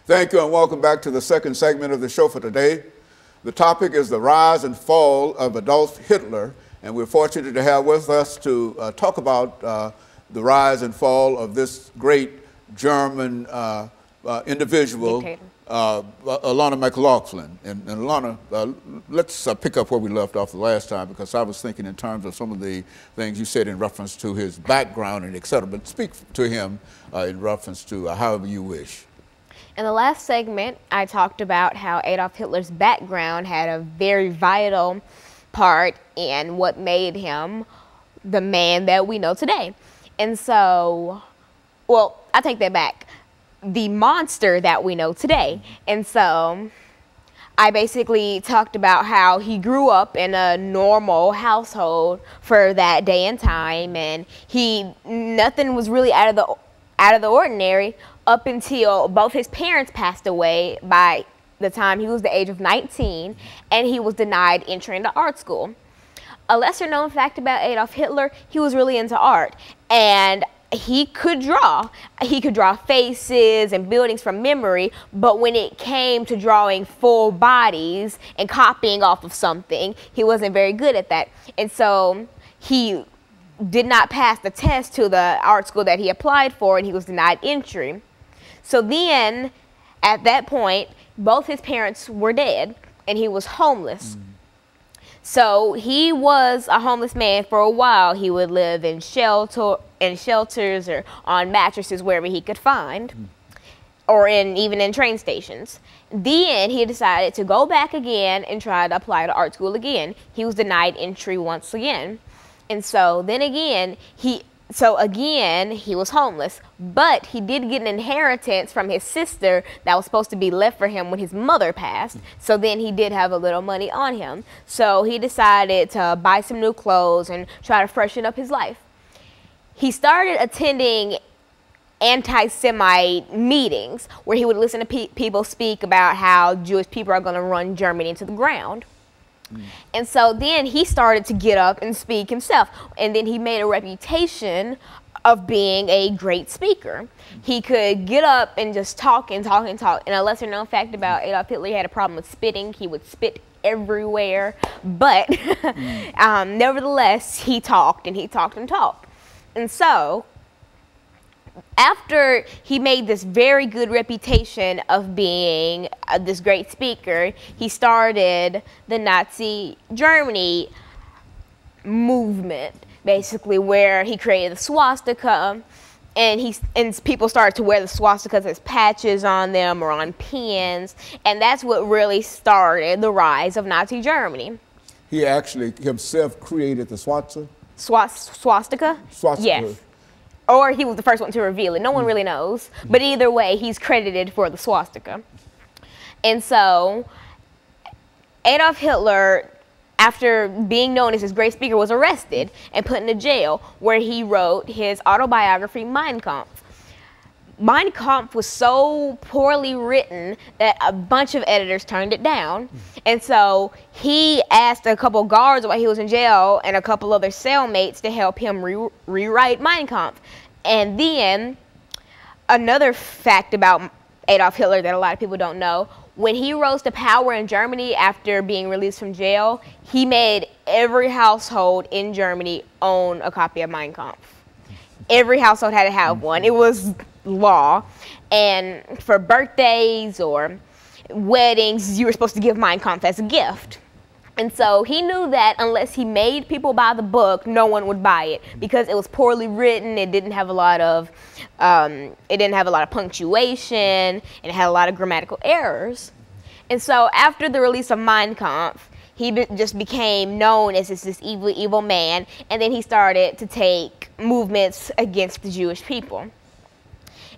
Thank you and welcome back to the second segment of the show for today. The topic is the rise and fall of Adolf Hitler, and we're fortunate to have with us to talk about the rise and fall of this great German individual, Alana McLaughlin. And Alana, let's pick up where we left off the last time, because I was thinking in terms of some of the things you said in reference to his background and et cetera, but speak to him in reference to however you wish. In the last segment, I talked about how Adolf Hitler's background had a very vital part in what made him the man that we know today. And so, well, I take that back. The monster that we know today. And so I basically talked about how he grew up in a normal household for that day and time, and nothing was really out of the ordinary up until both his parents passed away by the time he was the age of 19, and he was denied entry into art school. A lesser known fact about Adolf Hitler, he was really into art, and he could draw. He could draw faces and buildings from memory, but when it came to drawing full bodies and copying off of something, he wasn't very good at that. And so he did not pass the test to the art school that he applied for, and he was denied entry. So then, at that point, both his parents were dead, and he was homeless. So he was a homeless man for a while. He would live in shelters or on mattresses wherever he could find, or even in train stations. Then he decided to go back again and try to apply to art school again. He was denied entry once again. And so then again, he was homeless, but he did get an inheritance from his sister that was supposed to be left for him when his mother passed. So then he did have a little money on him. So he decided to buy some new clothes and try to freshen up his life. He started attending anti-Semite meetings where he would listen to people speak about how Jewish people are going to run Germany into the ground. And so then he started to get up and speak himself, and then he made a reputation of being a great speaker. He could get up and just talk and talk and talk. And a lesser known fact about Adolf Hitler, he had a problem with spitting. He would spit everywhere, but nevertheless, he talked and he talked and talked. And so after he made this very good reputation of being this great speaker, he started the Nazi Germany movement, basically, where he created the swastika, and people started to wear the swastikas as patches on them or on pins, and that's what really started the rise of Nazi Germany. He actually himself created the swastika? Swastika? Swastika. Yes. Or he was the first one to reveal it. No one really knows. But either way, he's credited for the swastika. And so Adolf Hitler, after being known as this great speaker, was arrested and put into jail, where he wrote his autobiography, Mein Kampf. Mein Kampf was so poorly written that a bunch of editors turned it down. And so he asked a couple guards while he was in jail and a couple other cellmates to help him rewrite Mein Kampf. And then another fact about Adolf Hitler that a lot of people don't know, when he rose to power in Germany after being released from jail, he made every household in Germany own a copy of Mein Kampf. Every household had to have one. It was law. And for birthdays or weddings, you were supposed to give Mein Kampf as a gift. And so he knew that unless he made people buy the book, no one would buy it, because it was poorly written. It didn't have a lot of punctuation, and it had a lot of grammatical errors. And so after the release of Mein Kampf, he just became known as this evil, evil man, and then he started to take movements against the Jewish people.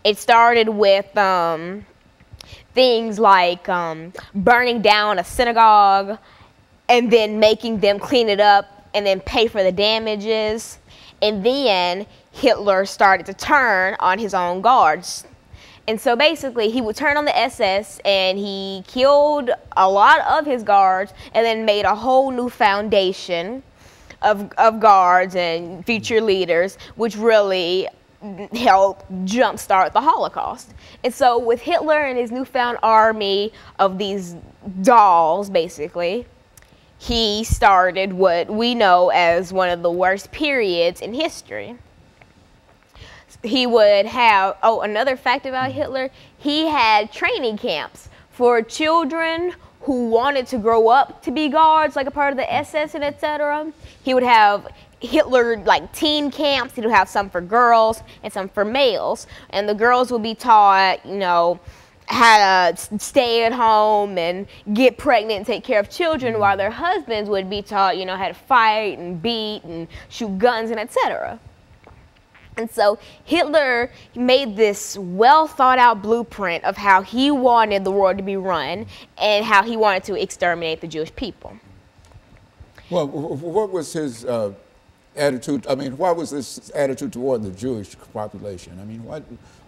It started with things like burning down a synagogue, and then making them clean it up and then pay for the damages. And then Hitler started to turn on his own guards. And so basically he would turn on the SS, and he killed a lot of his guards and then made a whole new foundation of guards and future leaders, which really helped jumpstart the Holocaust. And so with Hitler and his newfound army of these dolls, basically, he started what we know as one of the worst periods in history. He would have, another fact about Hitler, he had training camps for children who wanted to grow up to be guards, like a part of the SS and etc. He would have Hitler like teen camps. He would have some for girls and some for males, and the girls would be taught, you know, how to stay at home and get pregnant and take care of children, while their husbands would be taught, you know, how to fight and beat and shoot guns and etc. And so Hitler made this well thought out blueprint of how he wanted the world to be run and how he wanted to exterminate the Jewish people. Well, what was his attitude? I mean, why was this attitude toward the Jewish population? I mean,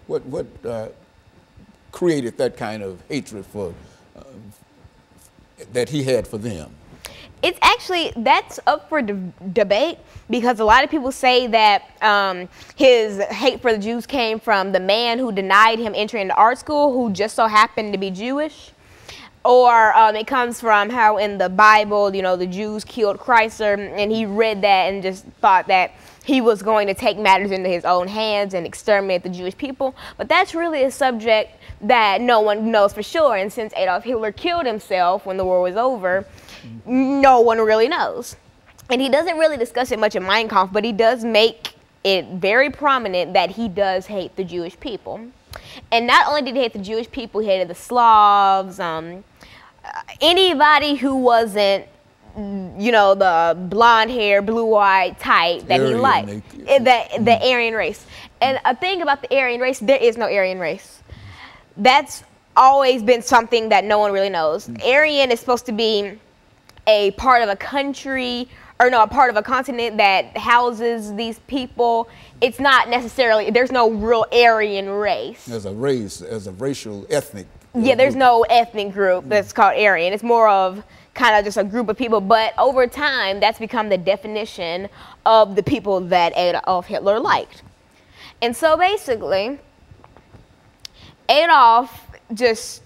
what created that kind of hatred for that he had for them? It's actually, that's up for debate, because a lot of people say that his hate for the Jews came from the man who denied him entry into art school, who just so happened to be Jewish. Or it comes from how in the Bible, you know, the Jews killed Christ, and he read that and just thought that he was going to take matters into his own hands and exterminate the Jewish people. But that's really a subject that no one knows for sure. And since Adolf Hitler killed himself when the war was over, no one really knows. And he doesn't really discuss it much in Mein Kampf, but he does make it very prominent that he does hate the Jewish people. And not only did he hate the Jewish people, he hated the Slavs, anybody who wasn't, you know, the blonde hair, blue-eyed type that he liked, the Aryan race. And a thing about the Aryan race, there is no Aryan race. That's always been something that no one really knows. Aryan is supposed to be a part of a country, or no, a part of a continent that houses these people. It's not necessarily, there's no real Aryan race. There's a race, as a racial, ethnic. Yeah, there's no ethnic group that's called Aryan. It's more of kind of just a group of people. But over time, that's become the definition of the people that Adolf Hitler liked. And so basically, Adolf just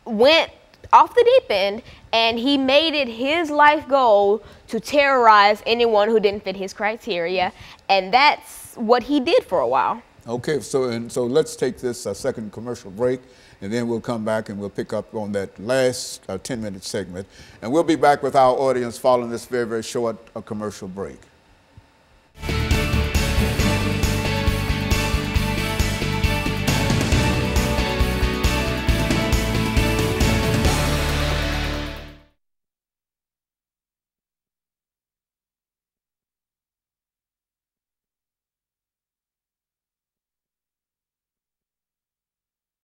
went off the deep end, and he made it his life goal to terrorize anyone who didn't fit his criteria, and that's what he did for a while. Okay, so let's take this second commercial break, and then we'll come back and we'll pick up on that last 10-minute segment, and we'll be back with our audience following this very, very short commercial break.